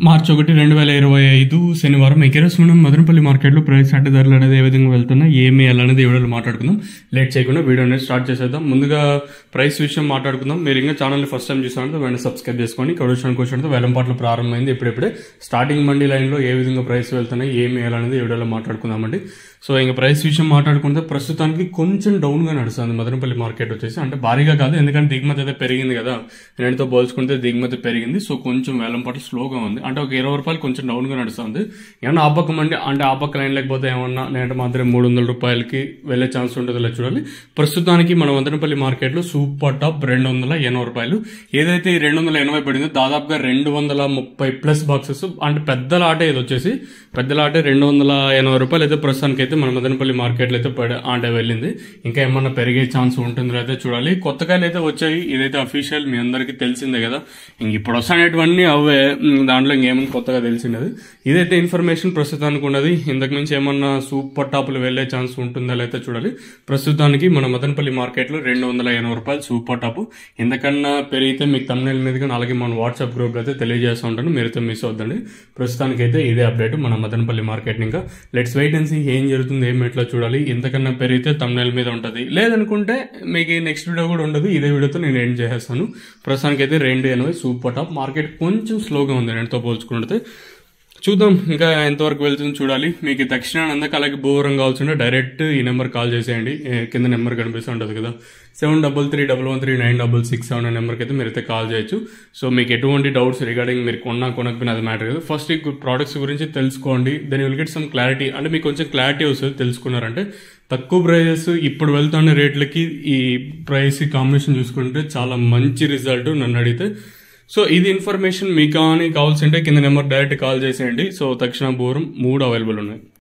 మార్చి 1, 2025 శనివారం ఈరోజు మనం మదనపల్లి మార్కెట్లో ప్రైస్ అంటే ధరలు అనేది ఏ విధంగా వెళ్తున్నాయి ఏమి అనేది వీడియోలో మాట్లాడుకుందాం. లేట్ చేయకుండా వీడియో అనేది స్టార్ట్ చేసేద్దాం. ముందుగా ప్రైస్ విషయం మాట్లాడుకుందాం. మీరు ఇంకా ఛానల్ని ఫస్ట్ టైం చూసారంటే వెంటనే సబ్స్క్రైబ్ చేసుకోండి. క్వశ్చన్తో వేలంపాట్లు ప్రారంభమైంది. ఇప్పుడే స్టార్టింగ్ మండీ లైన్లో ఏ విధంగా ప్రైస్ వెళ్తున్నాయి ఏమి అనేది వీడియోలో మాట్లాడుకుందామండి. సో ఇంకా ప్రైస్ విషయం మాట్లాడుకుంటే ప్రస్తుతానికి కొంచెం డౌన్గా నడుస్తుంది మదనపల్లి మార్కెట్ వచ్చేసి. అంటే భారీగా కాదు, ఎందుకంటే దిగుమతి అయితే పెరిగింది కదా, రెండుతో పోల్చుకుంటే దిగుమతి పెరిగింది. సో కొంచెం వేలంపాటు స్లోగా ఉంది. అంటే ఒక 20 రూపాయలు కొంచెం డౌన్గా నడుస్తుంది. ఏమన్నా ఆ పక్క మండి అంటే ఆ పక్క లైన్ లేకపోతే ఏమన్నా లేదంటే మాత్రం 300 రూపాయలకి వెళ్ళే ఛాన్స్ ఉంటుందో లేదు చూడాలి. ప్రస్తుతానికి మన మదనపల్లి మార్కెట్లో సూపర్ టాప్ 280 రూపాయలు. ఏదైతే ఈ 280 పడిందో దాదాపుగా 230+ బాక్సెస్. అంటే పెద్ద లాటే ఇది వచ్చేసి పెద్ద లాటే 280 రూపాయలు అయితే ప్రస్తుతానికి అయితే మన మదనపల్లి మార్కెట్లో అయితే అంటే వెళ్ళింది. ఇంకా ఏమన్నా పెరిగే ఛాన్స్ ఉంటుందో అయితే చూడాలి. కొత్తకాయలు అయితే వచ్చాయి, ఇదైతే అఫీషియల్ మీ అందరికీ తెలిసిందే కదా. ఇంక ఇప్పుడు వస్తానేటివన్నీ అవే, దాంట్లో ఇంకేమన్నా కొత్తగా తెలిసినది. ఇదైతే ఇన్ఫర్మేషన్ ప్రస్తుతానికి ఉన్నది. ఇంతకు మించి ఏమన్నా సూపర్ టాప్లు వెళ్లే ఛాన్స్ ఉంటుందో అయితే చూడాలి. ప్రస్తుతానికి మన మదనపల్లి మార్కెట్లో 280 రూపాయలు సూపర్ టాప్. ఎందుకన్నా పెరిగితే మీకు తమ్నెయిల్ మీద కానీ అలాగే మన వాట్సాప్ గ్రూప్లో అయితే తెలియజేస్తూ ఉంటాను, మీరైతే మిస్ అవుద్దండి. ప్రస్తుతానికి అయితే ఇదే అప్డేట్ మన మదనపల్లి మార్కెట్. ఇంకా లెట్స్ వెయిట్ అండ్ సీ ఏం జరుగుతుంది ఏం ఎట్లా చూడాలి. ఎంతకన్నా పెరిగితే తమ్నెయిల్ మీద ఉంటుంది, లేదనుకుంటే మీకు నెక్స్ట్ వీడియో కూడా ఉండదు. ఇదే వీడియోతో నేను ఎండ్ చేసేస్తాను. ప్రస్తుతానికి అయితే 280 సూపర్ టాప్. మార్కెట్ కొంచెం స్లోగా ఉంది రెండుతో పోల్చుకుంటే. చూద్దాం ఇంకా ఎంతవరకు వెళ్తుందో చూడాలి. మీకు దక్షిణాన్ని అందక అలాగే భూవరం కావాల్సింటే డైరెక్ట్ ఈ నెంబర్ కాల్ చేసేయండి. కింద నెంబర్ కనిపిస్తూ ఉంటుంది కదా, 7331139667 అనే నెంబర్కి అయితే మీరైతే కాల్ చేయొచ్చు. సో మీకు ఎటువంటి డౌట్స్ రిగార్డింగ్ మీరు కొనకపోయినా అది మ్యాటర్ కదా. ఫస్ట్ ఈ ప్రోడక్ట్స్ గురించి తెలుసుకోండి, then will get some clarity. అంటే మీకు కొంచెం క్లారిటీ వస్తుంది తెలుసుకున్నారంటే. తక్కువ ప్రైజెస్ ఇప్పుడు వెళ్తున్న రేట్లకి ఈ ప్రైస్ కాంబినేషన్ చూసుకుంటే చాలా మంచి రిజల్ట్ నన్ను అడిగితే. సో ఇది ఇన్ఫర్మేషన్ మీకు కానీ కావాల్సింటే కింద నెంబర్ డైరెక్ట్ కాల్ చేసేయండి. సో తక్షణ భూవరం 3 అవైలబుల్ ఉన్నాయి.